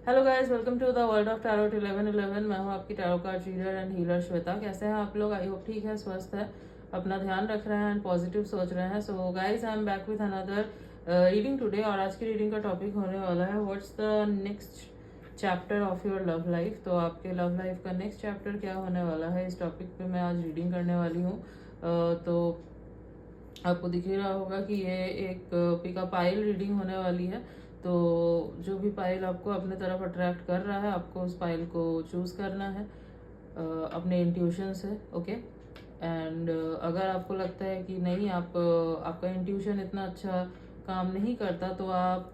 Hello guys, welcome to the world of tarot 1111। मैं हूं आपकी tarot card reader and healer Shweta. कैसे हैं आप लोग? आई होप ठीक है, स्वस्थ है, अपना ध्यान रख रहे हैं एंड पॉजिटिव सोच रहे हैं। So guys, I am back with another reading today. और आज की रीडिंग का टॉपिक होने वाला है what's the next chapter of your love life. तो आपके लव लाइफ का नेक्स्ट चैप्टर क्या होने वाला है, इस टॉपिक पे मैं आज रीडिंग करने वाली हूँ। तो आपको दिख ही रहा होगा कि ये एक पिका पाइल रीडिंग होने वाली है। तो जो भी पाइल आपको अपने तरफ अट्रैक्ट कर रहा है, आपको उस पाइल को चूज़ करना है अपने इंट्यूशन से। ओके। एंड अगर आपको लगता है कि नहीं, आपका इंट्यूशन इतना अच्छा काम नहीं करता, तो आप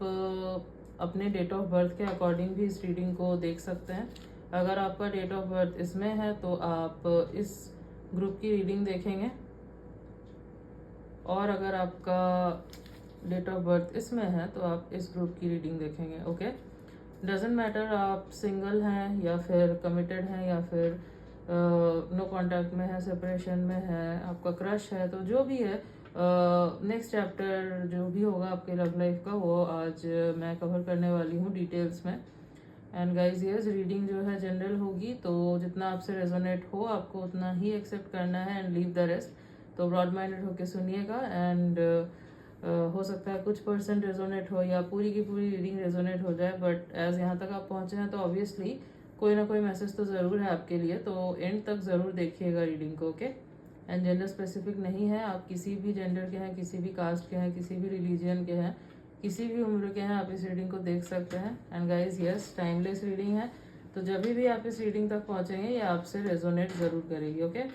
अपने डेट ऑफ बर्थ के अकॉर्डिंग भी इस रीडिंग को देख सकते हैं। अगर आपका डेट ऑफ बर्थ इसमें है तो आप इस ग्रुप की रीडिंग देखेंगे, और अगर आपका डेट ऑफ बर्थ इसमें है तो आप इस ग्रुप की रीडिंग देखेंगे। ओके। डजेंट मैटर आप सिंगल हैं या फिर कमिटेड हैं या फिर नो कांटेक्ट में है, सेपरेशन में है, आपका क्रश है, तो जो भी है नेक्स्ट चैप्टर जो भी होगा आपके लव लाइफ का, वो आज मैं कवर करने वाली हूँ डिटेल्स में। एंड गाइज यस, रीडिंग जो है जनरल होगी, तो जितना आपसे रेजोनेट हो आपको उतना ही एक्सेप्ट करना है एंड लीव द रेस्ट। तो ब्रॉड माइंडेड होकर सुनिएगा। एंड हो सकता है कुछ परसेंट रेजोनेट हो या पूरी की पूरी रीडिंग रेजोनेट हो जाए, बट एज यहाँ तक आप पहुँचे हैं तो ऑब्वियसली कोई ना कोई मैसेज तो ज़रूर है आपके लिए। तो एंड तक ज़रूर देखिएगा रीडिंग को। ओके। एंड जेंडर स्पेसिफिक नहीं है, आप किसी भी जेंडर के हैं, किसी भी कास्ट के हैं, किसी भी रिलीजन के हैं, किसी भी उम्र के हैं, आप इस रीडिंग को देख सकते हैं। And guys yes, timeless reading है, तो जब भी आप इस रीडिंग तक पहुंचेंगे ये आपसे रेजोनेट ज़रूर करेगी। ओके।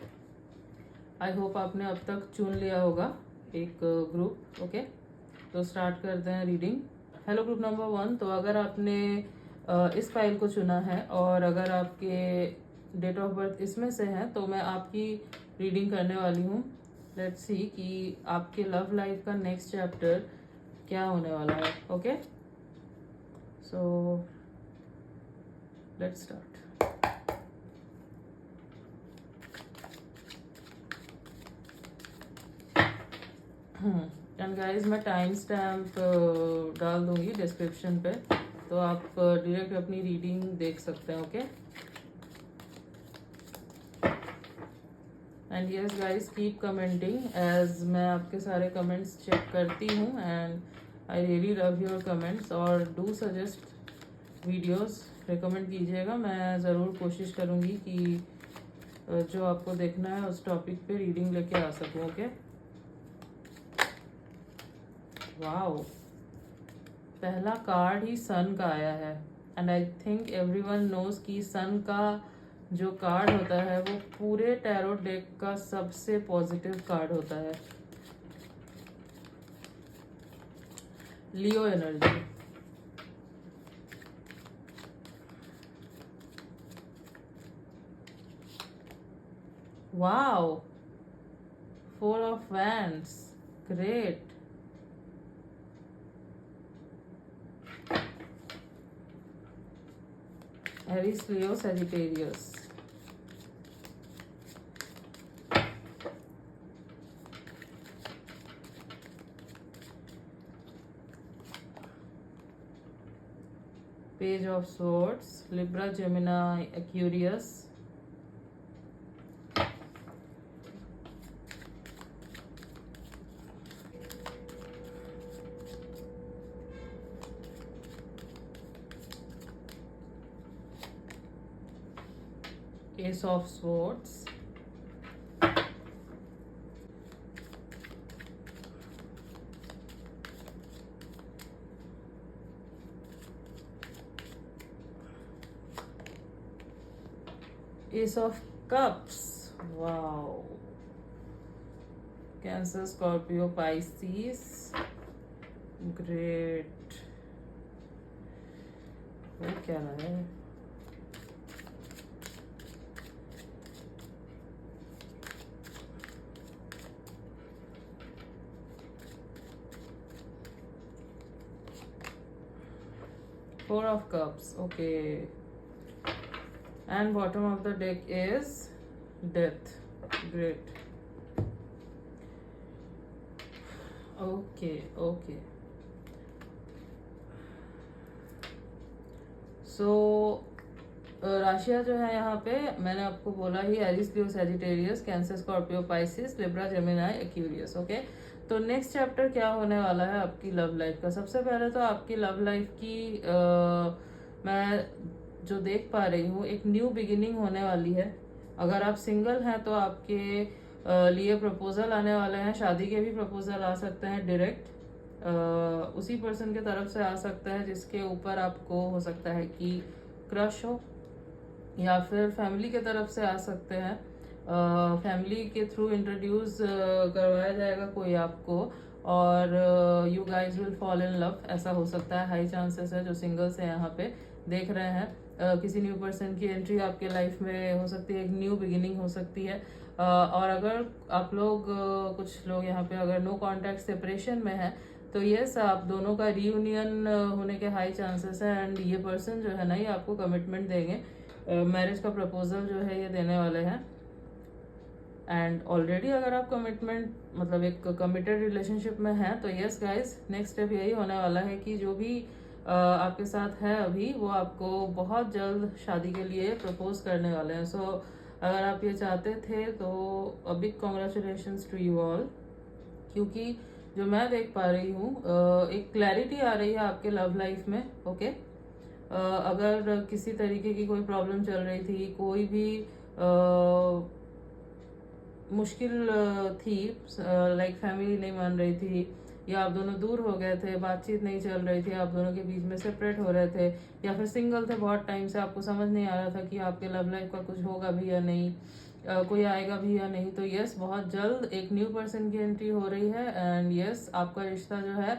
आई होप आपने अब तक चुन लिया होगा एक ग्रुप। ओके, तो स्टार्ट करते हैं रीडिंग। Hello group number 1। तो अगर आपने इस फाइल को चुना है और अगर आपके डेट ऑफ बर्थ इसमें से है, तो मैं आपकी रीडिंग करने वाली हूँ। लेट्स सी कि आपके लव लाइफ का नेक्स्ट चैप्टर क्या होने वाला है। Okay, so let's start. And guys, मैं टाइम स्टैम्प डाल दूंगी डिस्क्रिप्शन पे, तो आप डायरेक्ट अपनी रीडिंग देख सकते हैं। Okay. And yes guys, keep commenting as मैं आपके सारे कमेंट्स चेक करती हूँ। And I really love your comments, और डू सजेस्ट वीडियोस, रिकमेंड कीजिएगा। मैं ज़रूर कोशिश करूँगी कि जो आपको देखना है उस टॉपिक पे रीडिंग लेके आ सकूँ। ओके। वाओ, पहला कार्ड ही सन का आया है। And I think everyone knows कि सन का जो कार्ड होता है वो पूरे टैरो डेक का सबसे पॉजिटिव कार्ड होता है। Leo energy. Wow, 4 of wands, great. Aries, Leo, Sagittarius. Page of Swords, Libra, Gemini, Aquarius. Ace of Swords. Ace of Cups. Wow. Cancer, Scorpio, Pisces. Great. वो क्या रहा है? Four of Cups. Okay. And bottom of the deck is Death. Great. Okay. सो राशियाँ जो है यहाँ पे मैंने आपको बोला ही, Aries, Leo, Sagittarius, Cancer, Scorpio, Pisces, Libra, Gemini, Aquarius. Okay, तो नेक्स्ट चैप्टर क्या होने वाला है आपकी लव लाइफ का। सबसे पहले तो आपकी लव लाइफ की मैं जो देख पा रही हूँ, एक न्यू बिगिनिंग होने वाली है। अगर आप सिंगल हैं तो आपके लिए प्रपोजल आने वाले हैं, शादी के भी प्रपोजल आ सकते हैं डायरेक्ट, उसी पर्सन के तरफ से आ सकता है जिसके ऊपर आपको हो सकता है कि क्रश हो, या फिर फैमिली के तरफ से आ सकते हैं, फैमिली के थ्रू इंट्रोड्यूस करवाया जाएगा कोई आपको, और you guys will fall in love, ऐसा हो सकता है। हाई चांसेस है जो सिंगल्स है यहाँ पे देख रहे हैं। किसी न्यू पर्सन की एंट्री आपके लाइफ में हो सकती है, एक न्यू बिगिनिंग हो सकती है। और अगर आप लोग कुछ लोग यहाँ पे अगर नो कॉन्टैक्ट सेपरेशन में है तो यस, आप दोनों का रीयूनियन होने के हाई चांसेस है। एंड ये पर्सन जो है ना, ये आपको कमिटमेंट देंगे, मैरिज का प्रपोजल जो है ये देने वाले हैं। एंड ऑलरेडी अगर आप कमिटमेंट मतलब एक कमिटेड रिलेशनशिप में हैं तो यस गाइस, नेक्स्ट स्टेप यही होने वाला है कि जो भी आपके साथ है अभी, वो आपको बहुत जल्द शादी के लिए प्रपोज करने वाले हैं। सो अगर आप ये चाहते थे तो a big congratulations to you all, क्योंकि जो मैं देख पा रही हूँ एक क्लैरिटी आ रही है आपके लव लाइफ में। ओके, अगर किसी तरीके की कोई प्रॉब्लम चल रही थी, कोई भी मुश्किल थी, लाइक फैमिली नहीं मान रही थी, या आप दोनों दूर हो गए थे, बातचीत नहीं चल रही थी, आप दोनों के बीच में सेपरेट हो रहे थे, या फिर सिंगल थे बहुत टाइम से, आपको समझ नहीं आ रहा था कि आपके लव लाइफ का कुछ होगा भी या नहीं, कोई आएगा भी या नहीं, तो यस, बहुत जल्द एक न्यू पर्सन की एंट्री हो रही है। एंड यस, आपका रिश्ता जो है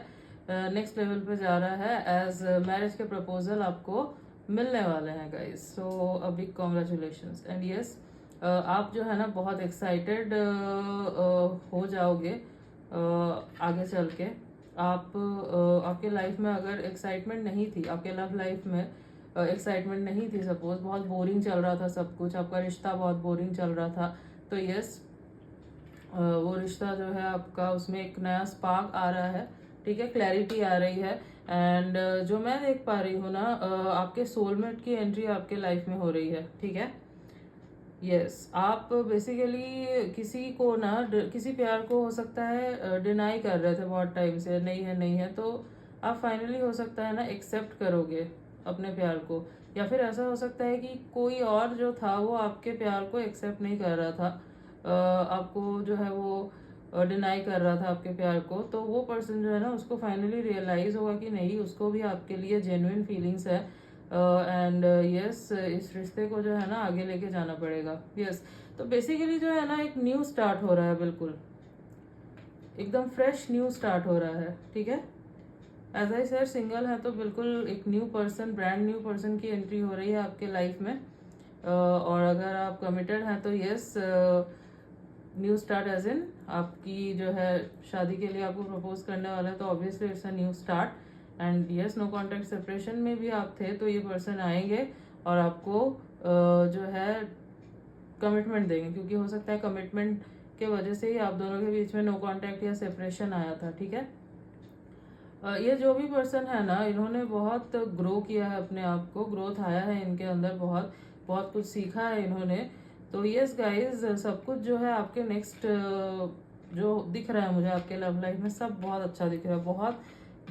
नेक्स्ट लेवल पे जा रहा है, एज मैरिज के प्रपोजल आपको मिलने वाले हैं guys. So a big congratulations. And yes, आप जो है ना बहुत एक्साइटेड हो जाओगे आगे चल के। आप आपके लाइफ में अगर एक्साइटमेंट नहीं थी, आपके लव लाइफ में एक्साइटमेंट नहीं थी, सपोज बहुत बोरिंग चल रहा था सब कुछ, आपका रिश्ता बहुत बोरिंग चल रहा था, तो यस, वो रिश्ता जो है आपका, उसमें एक नया स्पार्क आ रहा है, ठीक है, क्लैरिटी आ रही है। एंड जो मैं देख पा रही हूँ ना, आपके सोलमेट की एंट्री आपके लाइफ में हो रही है, ठीक है। यस, आप बेसिकली किसी को ना, किसी प्यार को हो सकता है डिनाई कर रहे थे बहुत टाइम से, नहीं है नहीं है, तो आप फाइनली हो सकता है ना एक्सेप्ट करोगे अपने प्यार को। या फिर ऐसा हो सकता है कि कोई और जो था वो आपके प्यार को एक्सेप्ट नहीं कर रहा था, आपको जो है वो डिनाई कर रहा था आपके प्यार को, तो वो पर्सन जो है ना, उसको फाइनली रियलाइज होगा कि नहीं, उसको भी आपके लिए जेन्युइन फीलिंग्स है। एंड यस, इस रिश्ते को जो है ना आगे लेके जाना पड़ेगा। यस, तो बेसिकली जो है ना एक न्यू स्टार्ट हो रहा है, बिल्कुल एकदम फ्रेश न्यू स्टार्ट हो रहा है, ठीक है। एज आई सर, सिंगल है तो बिल्कुल एक new person, brand new person की एंट्री हो रही है आपके लाइफ में। और अगर आप कमिटेड हैं तो yes, new start as in आपकी जो है शादी के लिए आपको प्रपोज करने वाला है, तो obviously it's a new start. And yes, no contact separation में भी आप थे तो ये पर्सन आएंगे और आपको जो है कमिटमेंट देंगे, क्योंकि हो सकता है कमिटमेंट के वजह से ही आप दोनों के बीच में नो कॉन्टैक्ट या सेपरेशन आया था, ठीक है। ये जो भी पर्सन है ना, इन्होंने बहुत ग्रो किया है अपने आप को, ग्रोथ आया है इनके अंदर, बहुत बहुत कुछ सीखा है इन्होंने। तो यस गाइज, सब कुछ जो है आपके नेक्स्ट जो दिख रहा है मुझे आपके लव लाइफ में, सब बहुत अच्छा दिख रहा है, बहुत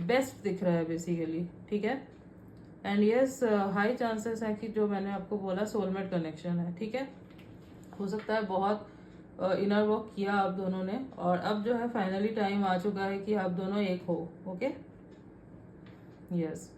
बेस्ट दिख रहा है बेसिकली, ठीक है। एंड यस, हाई चांसेस है कि जो मैंने आपको बोला सोलमेट कनेक्शन है, ठीक है। हो सकता है बहुत इनर वर्क किया आप दोनों ने, और अब जो है फाइनली टाइम आ चुका है कि आप दोनों एक हो। ओके, यस,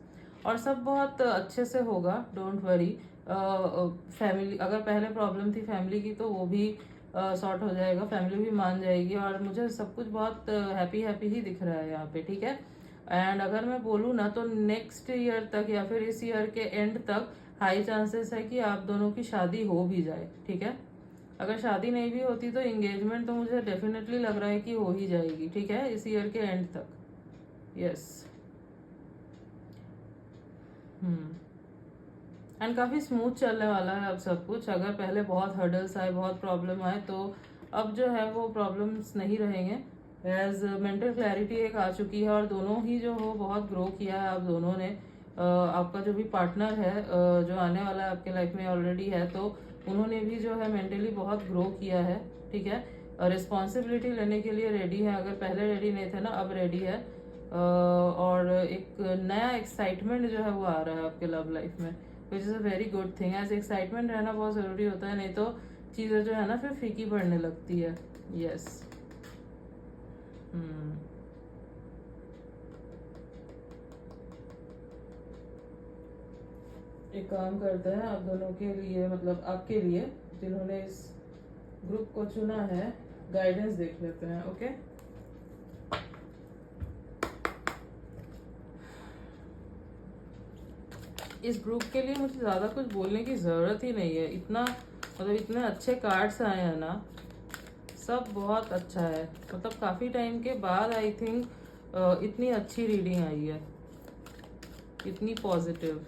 और सब बहुत अच्छे से होगा, डोंट वरी। फैमिली, अगर पहले प्रॉब्लम थी फैमिली की तो वो भी सॉर्ट हो जाएगा, फैमिली भी मान जाएगी, और मुझे सब कुछ बहुत हैप्पी हैप्पी ही दिख रहा है यहाँ पे, ठीक है। एंड अगर मैं बोलूँ ना तो नेक्स्ट ईयर तक या फिर इस ईयर के एंड तक हाई चांसेस है कि आप दोनों की शादी हो भी जाए, ठीक है। अगर शादी नहीं भी होती तो एंगेजमेंट तो मुझे डेफिनेटली लग रहा है कि हो ही जाएगी, ठीक है, इस ईयर के एंड तक। यस, एंड काफ़ी स्मूथ चलने वाला है अब सब कुछ। अगर पहले बहुत हर्डल्स आए, बहुत प्रॉब्लम आए, तो अब जो है वो प्रॉब्लम्स नहीं रहेंगे, एज मेंटल क्लैरिटी एक आ चुकी है, और दोनों ही जो हो बहुत ग्रो किया है आप दोनों ने, आपका जो भी पार्टनर है जो आने वाला है आपके लाइफ में ऑलरेडी है, तो उन्होंने भी जो है मेंटली बहुत ग्रो किया है, ठीक है। रिस्पॉन्सिबिलिटी लेने के लिए रेडी है, अगर पहले रेडी नहीं थे ना, अब रेडी है। और एक नया एक्साइटमेंट जो है वो आ रहा है आपके लव लाइफ में, which is a very good thing. As excitement रहना बहुत ज़रूरी होता है, नहीं तो चीज़ें जो है ना फिर फीकी पड़ने लगती है। यस। एक काम करते हैं आप दोनों के लिए, मतलब आपके लिए जिन्होंने इस ग्रुप को चुना है, गाइडेंस देख लेते हैं। ओके, इस ग्रुप के लिए मुझे ज़्यादा कुछ बोलने की ज़रूरत ही नहीं है, इतना मतलब इतने अच्छे कार्ड्स आए हैं ना, सब बहुत अच्छा है। मतलब काफ़ी टाइम के बाद आई थिंक इतनी अच्छी रीडिंग आई है, इतनी positive.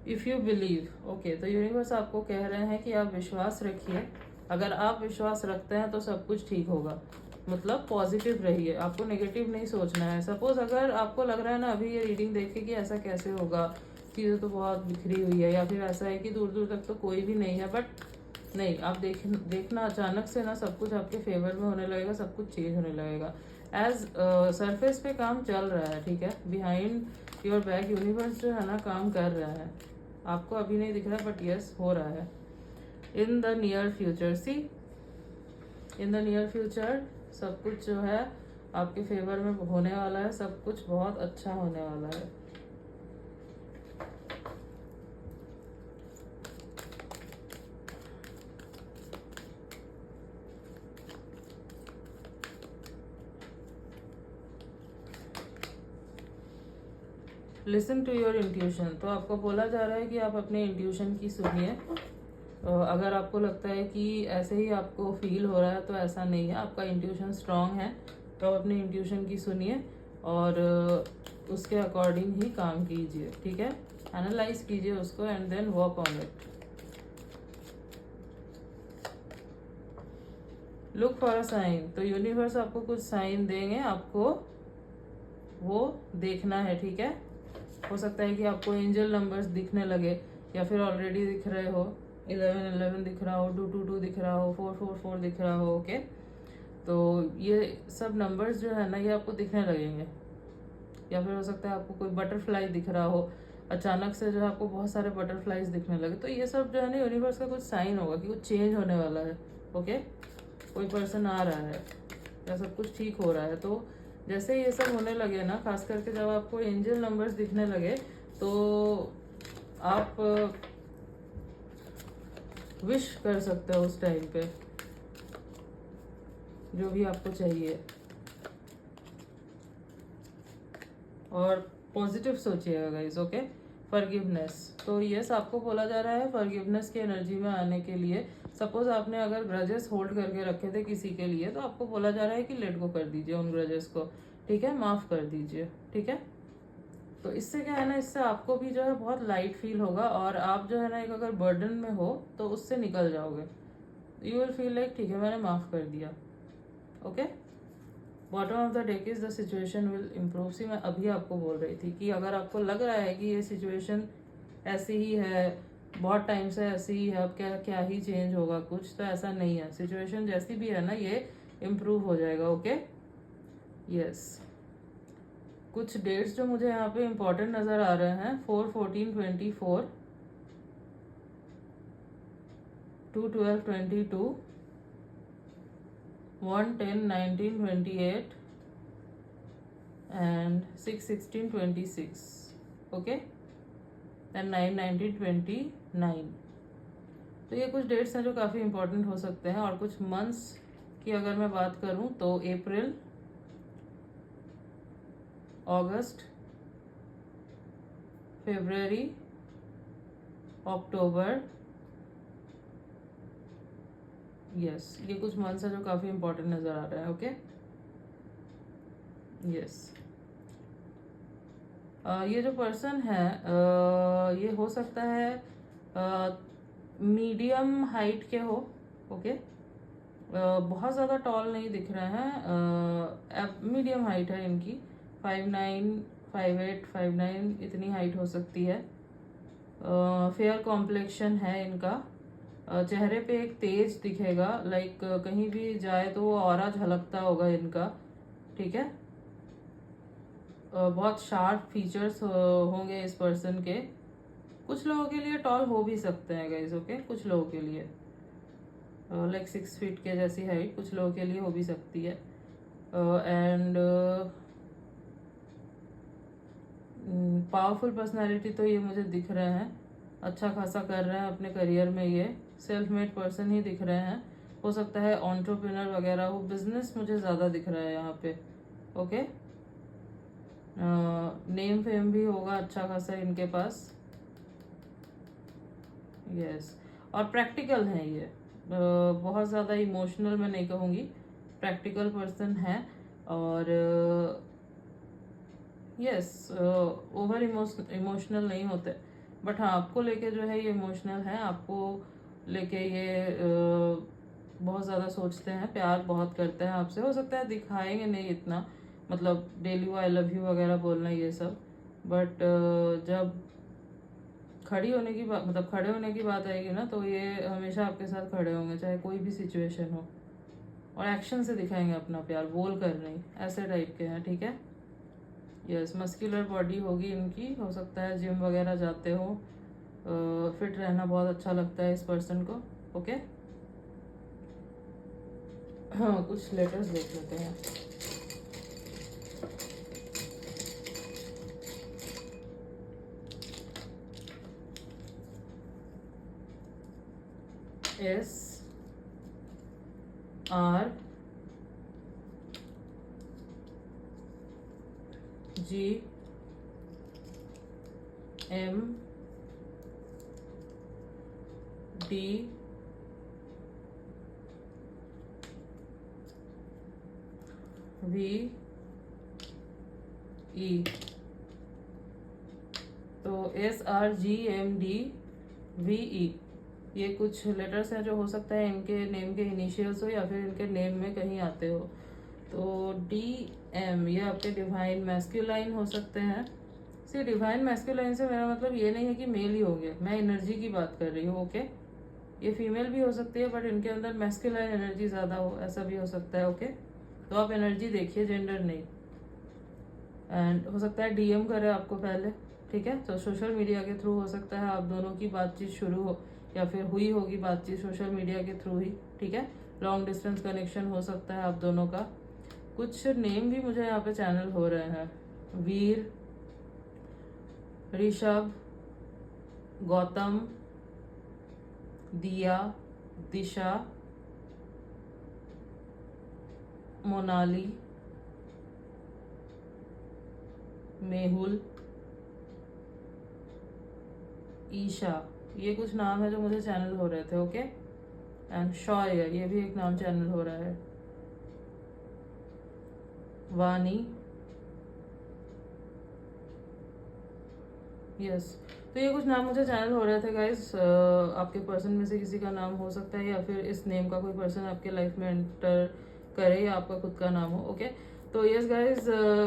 If you believe, okay, तो यूनिवर्स आपको कह रहे हैं कि आप विश्वास रखिए। अगर आप विश्वास रखते हैं तो सब कुछ ठीक होगा। मतलब पॉजिटिव रहिए, आपको नेगेटिव नहीं सोचना है। सपोज अगर आपको लग रहा है ना अभी ये रीडिंग देख के कि ऐसा कैसे होगा, चीज़ें तो बहुत बिखरी हुई है, या फिर ऐसा है कि दूर दूर तक तो कोई भी नहीं है, बट नहीं, आप देखना अचानक से ना सब कुछ आपके फेवर में होने लगेगा, सब कुछ चेंज होने लगेगा। एज सरफेस पे काम चल रहा है, ठीक है, बिहाइंड योर बैक यूनिवर्स जो है ना काम कर रहा है, आपको अभी नहीं दिख रहा बट यस हो रहा है। In the near future, see, in the near future सब कुछ जो है आपके फेवर में होने वाला है, सब कुछ बहुत अच्छा होने वाला है। लिसन टू योर इंट्यूशन, तो आपको बोला जा रहा है कि आप अपने इंट्यूशन की सुनिए। अगर आपको लगता है कि ऐसे ही आपको फील हो रहा है तो ऐसा नहीं है, आपका इंट्यूशन स्ट्रांग है, तो आप अपने इंट्यूशन की सुनिए और उसके अकॉर्डिंग ही काम कीजिए, ठीक है। एनालाइज कीजिए उसको and then work on it. Look for a sign, तो यूनिवर्स आपको कुछ साइन देंगे, आपको वो देखना है, ठीक है। हो सकता है कि आपको एंजल नंबर्स दिखने लगे, या फिर ऑलरेडी दिख रहे हो, 1111 दिख रहा हो, 222 दिख रहा हो, 444 दिख रहा हो, ओके। तो ये सब नंबर्स जो है ना ये आपको दिखने लगेंगे। या फिर हो सकता है आपको कोई बटरफ्लाई दिख रहा हो, अचानक से जो है आपको बहुत सारे बटरफ्लाइज दिखने लगे, तो ये सब जो है ना यूनिवर्स का कुछ साइन होगा कि कुछ चेंज होने वाला है, ओके। कोई पर्सन आ रहा है या सब कुछ ठीक हो रहा है। तो जैसे ये सब होने लगे ना, खास करके जब आपको एंजल नंबर्स दिखने लगे, तो आप विश कर सकते हो उस टाइम पे जो भी आपको चाहिए, और पॉजिटिव सोचिएगा गाइस, ओके। फॉरगिवनेस, तो यस आपको बोला जा रहा है फॉरगिवनेस की एनर्जी में आने के लिए। सपोज आपने अगर ग्रजेस होल्ड करके रखे थे किसी के लिए, तो आपको बोला जा रहा है कि लेट गो कर दीजिए उन ग्रजेस को, ठीक है, माफ कर दीजिए, ठीक है। तो इससे क्या है ना, इससे आपको भी जो है बहुत लाइट फील होगा, और आप जो है ना एक अगर बर्डन में हो तो उससे निकल जाओगे। यू विल फील लाइक ठीक है मैंने माफ कर दिया, okay. Bottom of the deck is the situation will improve. See मैं अभी आपको बोल रही थी कि अगर आपको लग रहा है कि ये सिचुएशन ऐसी ही है, बहुत टाइम से ऐसी ही है, अब क्या क्या ही चेंज होगा कुछ, तो ऐसा नहीं है। सिचुएशन जैसी भी है ना ये इम्प्रूव हो जाएगा, ओके। यस, कुछ डेट्स जो मुझे यहाँ पे इम्पोर्टेंट नज़र आ रहे हैं, 4/14/24, 2/12/22, 1/10/19/28 and 6/16/26, ओके, एंड 9/19/29। तो ये कुछ डेट्स हैं जो काफ़ी इंपॉर्टेंट हो सकते हैं। और कुछ मंथ्स की अगर मैं बात करूँ तो अप्रैल, अगस्त, फरवरी, अक्टूबर, यस, ये कुछ मंथ्स हैं जो काफ़ी इंपॉर्टेंट नज़र आ रहे हैं, ओके। यस, ये जो पर्सन है ये हो सकता है मीडियम हाइट के हो, ओके। बहुत ज़्यादा टॉल नहीं दिख रहे हैं, मीडियम हाइट है इनकी, 5'9", 5'8", 5'9" इतनी हाइट हो सकती है। फेयर कॉम्प्लेक्शन है इनका। चेहरे पे एक तेज दिखेगा, लाइक कहीं भी जाए तो वो ऑरा झलकता होगा इनका, ठीक है। बहुत शार्प फीचर्स होंगे इस पर्सन के। कुछ लोगों के लिए टॉल हो भी सकते हैं गाइस, ओके, कुछ लोगों के लिए लाइक 6 फीट के जैसी हाइट कुछ लोगों के लिए हो भी सकती है। एंड पावरफुल पर्सनालिटी तो ये मुझे दिख रहे हैं, अच्छा खासा कर रहे हैं अपने करियर में, ये सेल्फ मेड पर्सन ही दिख रहे हैं। हो सकता है एंटरप्रेन्योर वगैरह हो, बिजनेस मुझे ज़्यादा दिख रहा है यहाँ पे, ओके। नेम फेम भी होगा अच्छा खासा इनके पास, यस। और प्रैक्टिकल हैं ये, बहुत ज़्यादा इमोशनल मैं नहीं कहूँगी, प्रैक्टिकल पर्सन है। और यस, ओवर इमोशनल नहीं होते, बट हाँ आपको लेके जो है ये इमोशनल है, आपको लेके ये बहुत ज़्यादा सोचते हैं, प्यार बहुत करते हैं आपसे। हो सकता है दिखाएंगे नहीं इतना, मतलब डेली वो आई लव यू वगैरह बोलना ये सब, बट जब खड़ी होने की बात, मतलब खड़े होने की बात आएगी ना, तो ये हमेशा आपके साथ खड़े होंगे चाहे कोई भी सिचुएशन हो, और एक्शन से दिखाएंगे अपना प्यार, बोल कर नहीं, ऐसे टाइप के हैं, ठीक है। यस, मस्कुलर बॉडी होगी इनकी, हो सकता है जिम वगैरह जाते हो, फिट रहना बहुत अच्छा लगता है इस पर्सन को, ओके। हाँ, कुछ लेटर्स देख लेते हैं। SRGMDVE, तो SRGMDVE ये कुछ लेटर्स हैं जो हो सकता है इनके नेम के इनिशियल्स हो या फिर इनके नेम में कहीं आते हो। तो DM ये आपके डिवाइन मैस्कुलाइन हो सकते हैं। सी डिवाइन मैस्कुलाइन से मेरा मतलब ये नहीं है कि मेल ही होंगे, मैं एनर्जी की बात कर रही हूँ, ओके। ये फीमेल भी हो सकती है, बट इनके अंदर मैस्कुलाइन एनर्जी ज़्यादा हो, ऐसा भी हो सकता है, ओके। तो आप एनर्जी देखिए, जेंडर नहीं। एंड हो सकता है DM करे आपको पहले, ठीक है। तो सोशल मीडिया के थ्रू हो सकता है आप दोनों की बातचीत शुरू हो, या फिर हुई होगी बातचीत सोशल मीडिया के थ्रू ही, ठीक है। लॉन्ग डिस्टेंस कनेक्शन हो सकता है आप दोनों का। कुछ नेम भी मुझे यहाँ पे चैनल हो रहे हैं, वीर, ऋषभ, गौतम, दिया, दिशा, मोनाली, मेहुल, ईशा, ये कुछ नाम है जो मुझे चैनल हो रहे थे, ओके। एंड शॉय, ये भी एक नाम चैनल हो रहा है, वानी, यस। तो ये कुछ नाम मुझे चैनल हो रहे थे गाइस, आपके पर्सन में से किसी का नाम हो सकता है, या फिर इस नेम का कोई पर्सन आपके लाइफ में एंटर करे, या आपका खुद का नाम हो, ओके। तो yes guys,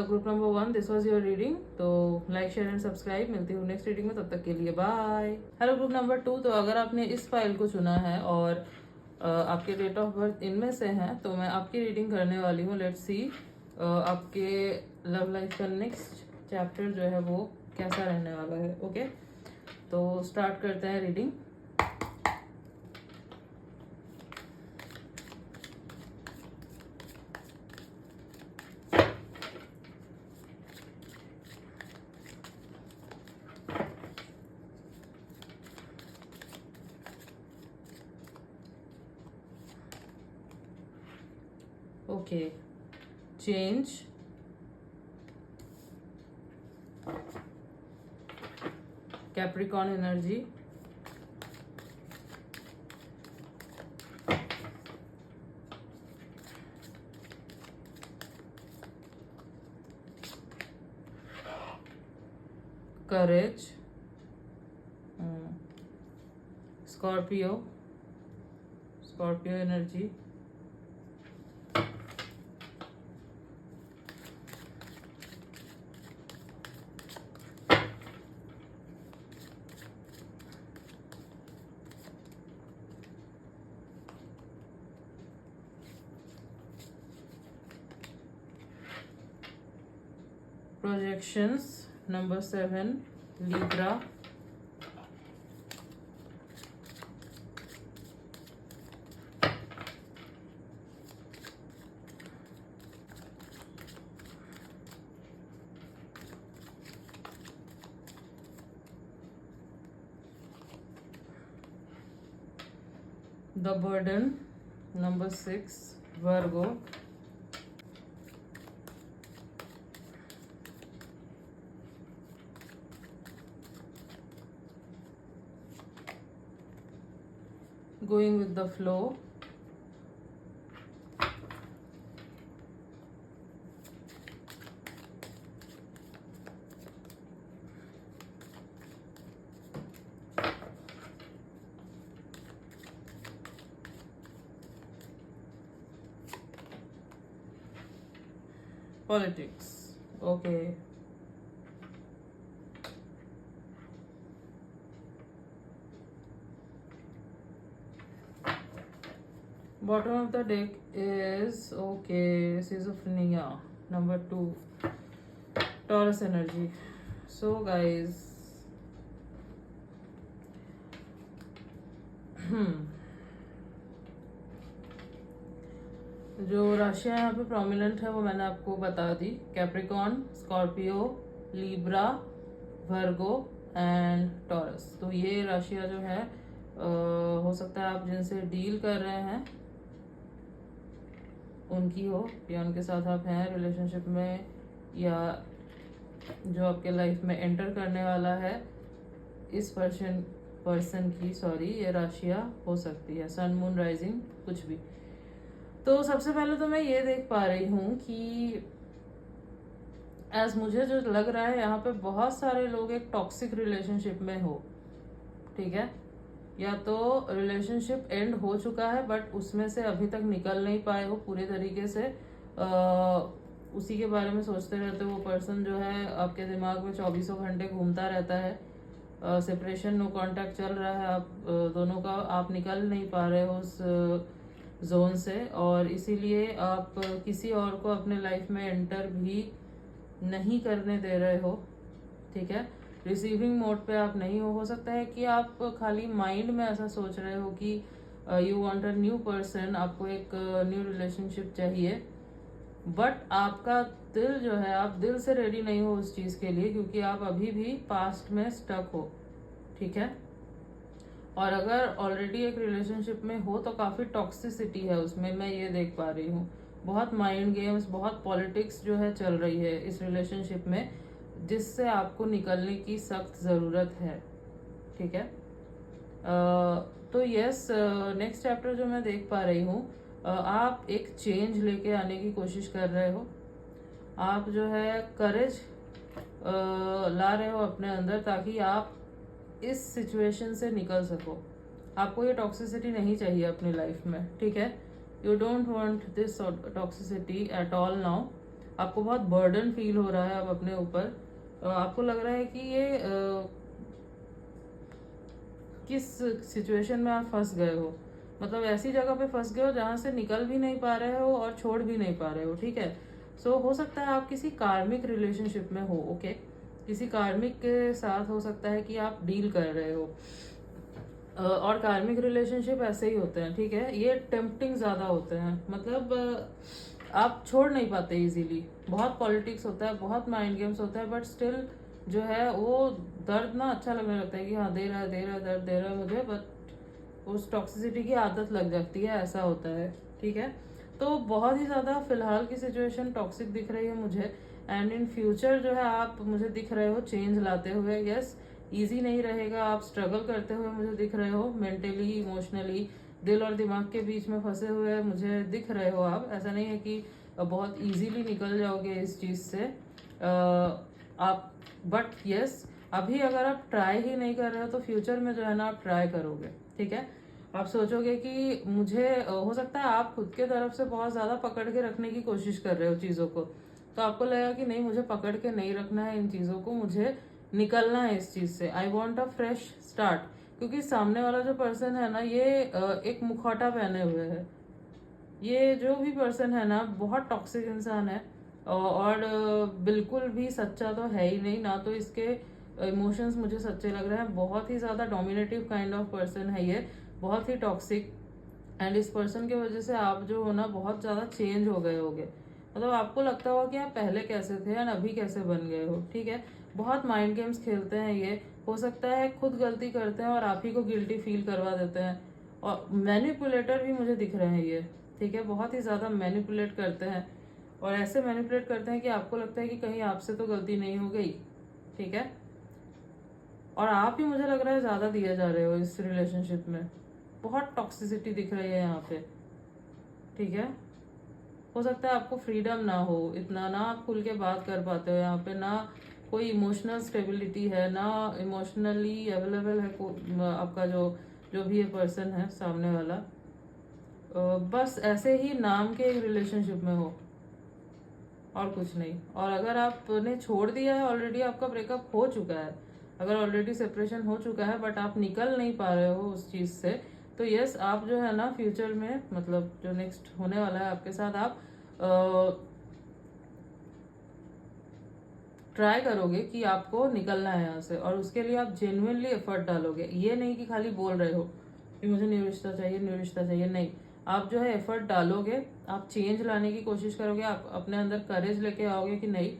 group number 1 this was your reading. तो लाइक, शेयर एंड सब्सक्राइब, मिलती हूँ नेक्स्ट रीडिंग में, तब तक के लिए बाय। हेलो ग्रुप नंबर 2, तो अगर आपने इस फाइल को चुना है और आपके डेट ऑफ बर्थ इनमें से हैं, तो मैं आपकी रीडिंग करने वाली हूँ। लेट्स सी आपके लव लाइफ का नेक्स्ट चैप्टर जो है वो कैसा रहने वाला है, ओके। तो स्टार्ट करते हैं reading. Okay, change, Capricorn energy, courage, Scorpio, Scorpio energy, Projections, number 7, Libra. The Burden, number 6, Virgo. Going with the flow, politics. Okay. Bottom of the deck is okay. Schizophrenia, number 2, Taurus energy. So guys, जो राशियां यहाँ पे prominent है वो मैंने आपको बता दी। Capricorn, Scorpio, Libra, Virgo and Taurus. तो ये राशियां जो है हो सकता है आप जिनसे डील कर रहे हैं उनकी हो, या उनके साथ आप हैं रिलेशनशिप में, या जो आपके लाइफ में एंटर करने वाला है इस पर्सन की ये राशियां हो सकती है। सन, मून, राइजिंग, कुछ भी। तो सबसे पहले तो मैं ये देख पा रही हूँ कि मुझे जो लग रहा है यहाँ पे बहुत सारे लोग एक टॉक्सिक रिलेशनशिप में हो, ठीक है। या तो रिलेशनशिप एंड हो चुका है बट उसमें से अभी तक निकल नहीं पाए हो पूरे तरीके से, उसी के बारे में सोचते रहते हो। वो पर्सन जो है आपके दिमाग में 24 घंटे घूमता रहता है। सेपरेशन, नो कांटेक्ट चल रहा है आप दोनों का, आप निकल नहीं पा रहे हो उस जोन से, और इसीलिए आप किसी और को अपने लाइफ में एंटर भी नहीं करने दे रहे हो, ठीक है। रिसीविंग मोड पे आप नहीं हो सकता है कि आप खाली माइंड में ऐसा सोच रहे हो कि you want a new person, आपको एक न्यू रिलेशनशिप चाहिए, बट आपका दिल जो है, आप दिल से रेडी नहीं हो उस चीज़ के लिए, क्योंकि आप अभी भी पास्ट में स्टक हो, ठीक है। और अगर ऑलरेडी एक रिलेशनशिप में हो तो काफ़ी टॉक्सिसिटी है उसमें, मैं ये देख पा रही हूँ। बहुत माइंड गेम्स, बहुत पॉलिटिक्स जो है चल रही है इस रिलेशनशिप में, जिससे आपको निकलने की सख्त ज़रूरत है, ठीक है। तो यस, नेक्स्ट चैप्टर जो मैं देख पा रही हूँ, आप एक चेंज लेके आने की कोशिश कर रहे हो। आप जो है करेज ला रहे हो अपने अंदर, ताकि आप इस सिचुएशन से निकल सको। आपको ये टॉक्सिसिटी नहीं चाहिए अपनी लाइफ में, ठीक है। You don't want this toxicity at all now. आपको बहुत बर्डन फील हो रहा है अब अपने ऊपर। आपको लग रहा है कि ये किस सिचुएशन में आप फंस गए हो, मतलब ऐसी जगह पे फंस गए हो जहाँ से निकल भी नहीं पा रहे हो और छोड़ भी नहीं पा रहे हो, ठीक है। सो हो सकता है आप किसी कार्मिक रिलेशनशिप में हो, ओके। किसी कार्मिक के साथ हो सकता है कि आप डील कर रहे हो, और कार्मिक रिलेशनशिप ऐसे ही होते हैं, ठीक है। ये टेम्पटिंग ज़्यादा होते हैं, मतलब आप छोड़ नहीं पाते इजीली। बहुत पॉलिटिक्स होता है, बहुत माइंड गेम्स होता है, बट स्टिल जो है वो दर्द ना अच्छा लगने लगता है कि हाँ दे रहा है दर्द दे रहा है मुझे, बट उस टॉक्सिसिटी की आदत लग जाती है, ऐसा होता है, ठीक है। तो बहुत ही ज़्यादा फिलहाल की सिचुएशन टॉक्सिक दिख रही है मुझे, एंड इन फ्यूचर जो है आप मुझे दिख रहे हो चेंज लाते हुए। यस, ईजी नहीं रहेगा, आप स्ट्रगल करते हुए मुझे दिख रहे हो, मेंटली, इमोशनली, दिल और दिमाग के बीच में फंसे हुए मुझे दिख रहे हो आप। ऐसा नहीं है कि बहुत इजीली निकल जाओगे इस चीज़ से आप, बट यस, अभी अगर आप ट्राई ही नहीं कर रहे हो तो फ्यूचर में जो है ना आप ट्राई करोगे, ठीक है। आप सोचोगे कि मुझे हो सकता है आप खुद के तरफ से बहुत ज़्यादा पकड़ के रखने की कोशिश कर रहे हो चीज़ों को, तो आपको लगेगा कि नहीं, मुझे पकड़ के नहीं रखना है इन चीज़ों को, मुझे निकलना है इस चीज़ से। I want a fresh start, क्योंकि सामने वाला जो पर्सन है ना, ये एक मुखौटा पहने हुए है। ये जो भी पर्सन है ना बहुत टॉक्सिक इंसान है, और बिल्कुल भी सच्चा तो है ही नहीं, ना तो इसके इमोशंस मुझे सच्चे लग रहे हैं। बहुत ही ज़्यादा डोमिनेटिव काइंड ऑफ पर्सन है ये, बहुत ही टॉक्सिक। एंड इस पर्सन की वजह से आप जो हो ना बहुत ज़्यादा चेंज हो गए होगे। मतलब आपको लगता होगा कि आप पहले कैसे थे एंड अभी कैसे बन गए हो, ठीक है। बहुत माइंड गेम्स खेलते हैं ये, हो सकता है खुद गलती करते हैं और आप ही को गिल्टी फील करवा देते हैं। और मैनिपुलेटर भी मुझे दिख रहे हैं ये, ठीक है। बहुत ही ज़्यादा मैनिपुलेट करते हैं और ऐसे मैनिपुलेट करते हैं कि आपको लगता है कि कहीं आपसे तो गलती नहीं हो गई, ठीक है। और आप ही मुझे लग रहा है ज़्यादा दिए जा रहे हो इस रिलेशनशिप में। बहुत टॉक्सिसिटी दिख रही है यहाँ पे, ठीक है। हो सकता है आपको फ्रीडम ना हो इतना, ना आप खुल के बात कर पाते हो यहाँ पे, ना कोई इमोशनल स्टेबिलिटी है, ना इमोशनली अवेलेबल है आपका जो जो भी ये पर्सन है सामने वाला। बस ऐसे ही नाम के एक रिलेशनशिप में हो और कुछ नहीं। और अगर आपने छोड़ दिया है ऑलरेडी, आपका ब्रेकअप हो चुका है, अगर ऑलरेडी सेपरेशन हो चुका है बट आप निकल नहीं पा रहे हो उस चीज़ से, तो यस आप जो है ना फ्यूचर में, मतलब जो नेक्स्ट होने वाला है आपके साथ, आप ट्राई करोगे कि आपको निकलना है यहाँ से। और उसके लिए आप जेन्युइनली एफर्ट डालोगे, ये नहीं कि खाली बोल रहे हो कि मुझे न्यू रिश्ता चाहिए, न्यू रिश्ता चाहिए, नहीं। आप जो है एफर्ट डालोगे, आप चेंज लाने की कोशिश करोगे, आप अपने अंदर करेज लेके आओगे कि नहीं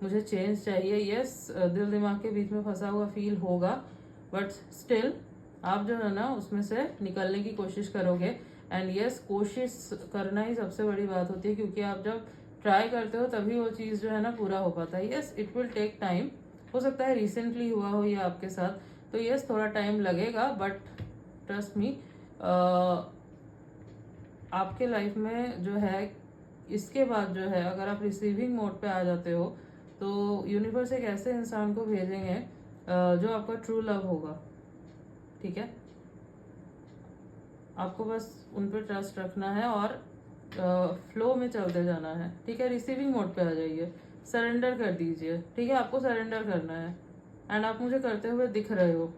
मुझे चेंज चाहिए। यस दिल दिमाग के बीच में फंसा हुआ फील होगा, बट स्टिल आप जो है ना उसमें से निकलने की कोशिश करोगे। एंड यस कोशिश करना ही सबसे बड़ी बात होती है, क्योंकि आप जब ट्राई करते हो तभी वो चीज़ जो है ना पूरा हो पाता है। Yes it will take time, हो सकता है रिसेंटली हुआ हो ये आपके साथ, तो यस थोड़ा टाइम लगेगा, बट ट्रस्ट मी आपके लाइफ में जो है इसके बाद जो है, अगर आप रिसीविंग मोड पे आ जाते हो तो यूनिवर्स एक ऐसे इंसान को भेजेंगे जो आपका ट्रू लव होगा, ठीक है। आपको बस उन पर ट्रस्ट रखना है और फ्लो में चलते जाना है, ठीक है। रिसीविंग मोड पे आ जाइए, सरेंडर कर दीजिए, ठीक है। आपको सरेंडर करना है एंड आप मुझे करते हुए दिख रहे हो,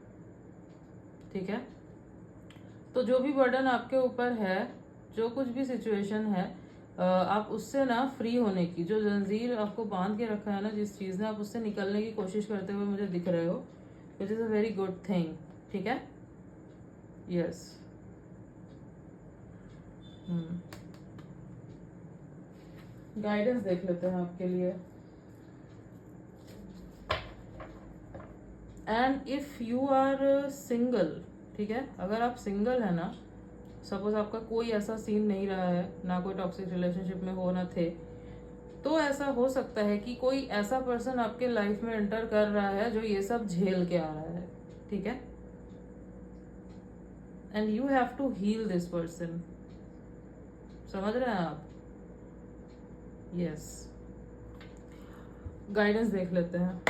ठीक है। तो जो भी बर्डन आपके ऊपर है, जो कुछ भी सिचुएशन है, आप उससे ना फ्री होने की, जो जंजीर आपको बांध के रखा है ना जिस चीज़ ने, आप उससे निकलने की कोशिश करते हुए मुझे दिख रहे हो, which is a very good thing, ठीक है। यस गाइडेंस देख लेते हैं आपके लिए। And if you are single, ठीक है, अगर आप सिंगल है ना, सपोज आपका कोई ऐसा सीन नहीं रहा है, ना कोई टॉक्सिक रिलेशनशिप में हो ना थे, तो ऐसा हो सकता है कि कोई ऐसा पर्सन आपके लाइफ में एंटर कर रहा है जो ये सब झेल के आ रहा है, ठीक है। And you have to heal this person, समझ रहे हैं आप। यस गाइडेंस देख लेते हैं।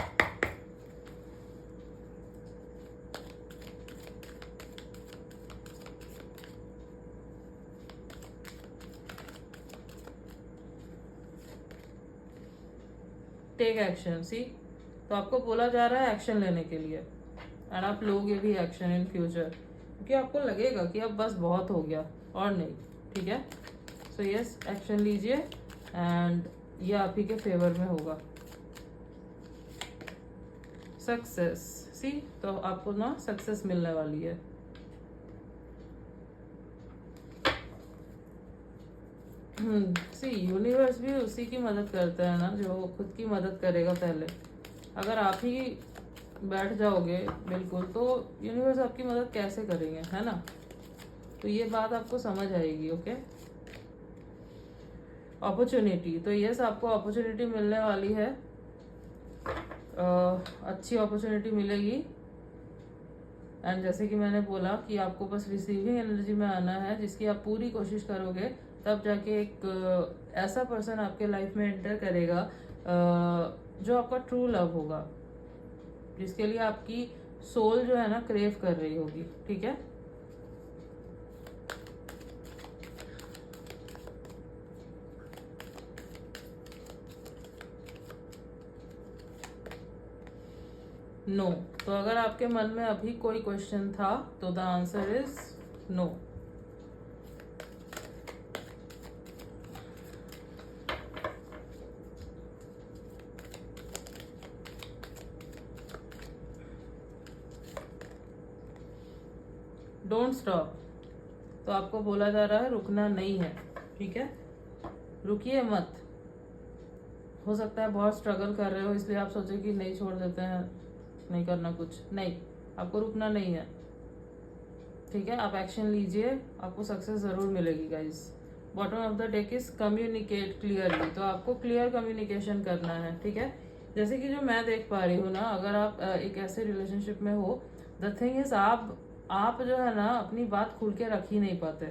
टेक एक्शन, सी तो आपको बोला जा रहा है एक्शन लेने के लिए, एंड आप लोगे भी एक्शन इन फ्यूचर, क्योंकि आपको लगेगा कि अब बस बहुत हो गया और नहीं, ठीक है। सो यस एक्शन लीजिए एंड ये आप ही के फेवर में होगा। सक्सेस, सी तो आपको ना सक्सेस मिलने वाली है। सी यूनिवर्स भी उसी की मदद करता है ना जो खुद की मदद करेगा पहले। अगर आप ही बैठ जाओगे बिल्कुल, तो यूनिवर्स आपकी मदद कैसे करेंगे, है ना। तो ये बात आपको समझ आएगी, ओके। अपॉर्चुनिटी, तो यस आपको अपॉर्चुनिटी मिलने वाली है, अच्छी अपॉर्चुनिटी मिलेगी। एंड जैसे कि मैंने बोला कि आपको बस रिसीविंग एनर्जी में आना है, जिसकी आप पूरी कोशिश करोगे तब जाके एक ऐसा पर्सन आपके लाइफ में एंटर करेगा जो आपका ट्रू लव होगा, जिसके लिए आपकी सोल जो है ना क्रेव कर रही होगी, ठीक है। नो तो अगर आपके मन में अभी कोई क्वेश्चन था तो the answer is no. Don't stop. तो आपको बोला जा रहा है रुकना नहीं है, ठीक है, रुकिए मत। हो सकता है बहुत स्ट्रगल कर रहे हो इसलिए आप सोचे कि नहीं छोड़ देते हैं, नहीं करना कुछ, नहीं, आपको रुकना नहीं है, ठीक है। आप एक्शन लीजिए, आपको सक्सेस ज़रूर मिलेगी guys. Bottom of the deck is communicate clearly, तो आपको क्लियर कम्युनिकेशन करना है, ठीक है। जैसे कि जो मैं देख पा रही हूँ ना, अगर आप एक ऐसे रिलेशनशिप में हो, द थिंग इज आप जो है ना अपनी बात खुल के रख ही नहीं पाते।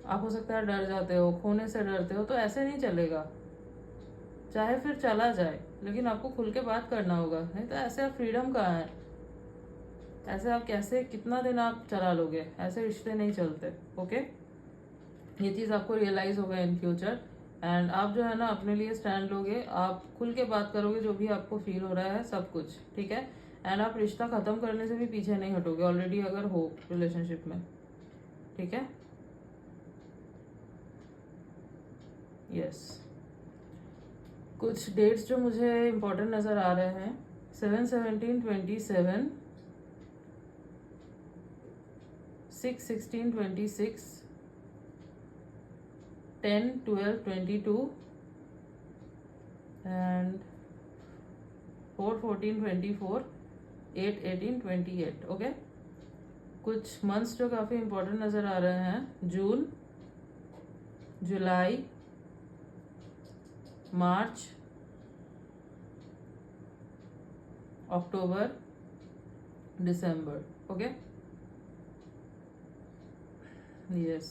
आप हो सकता है डर जाते हो, खोने से डरते हो, तो ऐसे नहीं चलेगा। चाहे फिर चला जाए, लेकिन आपको खुल के बात करना होगा, नहीं तो ऐसे आप फ्रीडम कहाँ है। ऐसे आप कैसे, कितना दिन आप चला लोगे, ऐसे रिश्ते नहीं चलते, ओके। ये चीज़ आपको रियलाइज होगा इन फ्यूचर, एंड आप जो है ना अपने लिए स्टैंड लोगे, आप खुल के बात करोगे जो भी आपको फील हो रहा है, सब कुछ, ठीक है। एंड आप रिश्ता ख़त्म करने से भी पीछे नहीं हटोगे, ऑलरेडी अगर हो रिलेशनशिप में, ठीक है। यस, कुछ डेट्स जो मुझे इम्पोर्टेंट नज़र आ रहे हैं, 7/17/27, 6/16/26, 10/12/22 एंड 4/14/24, 8/18/28, ओके। कुछ मंथ्स जो काफ़ी इम्पोर्टेंट नज़र आ रहे हैं, जून, जुलाई, मार्च, अक्टूबर, दिसंबर, okay. Yes,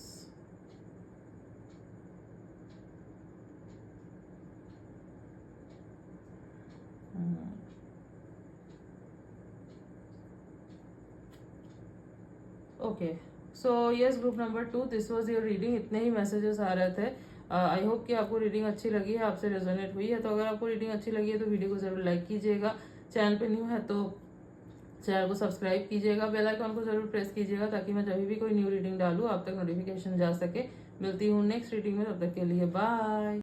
okay. So yes, group number 2, this was your reading. इतने ही मैसेजेस आ रहे थे। आई होप कि आपको रीडिंग अच्छी लगी है, आपसे रेजोनेट हुई है। तो अगर आपको रीडिंग अच्छी लगी है तो वीडियो को ज़रूर लाइक कीजिएगा, चैनल पे न्यू है तो चैनल को सब्सक्राइब कीजिएगा, बेल आइकन को जरूर प्रेस कीजिएगा ताकि मैं जब भी कोई न्यू रीडिंग डालूँ आप तक नोटिफिकेशन जा सके। मिलती हूँ नेक्स्ट रीडिंग में, तब तक के लिए बाय।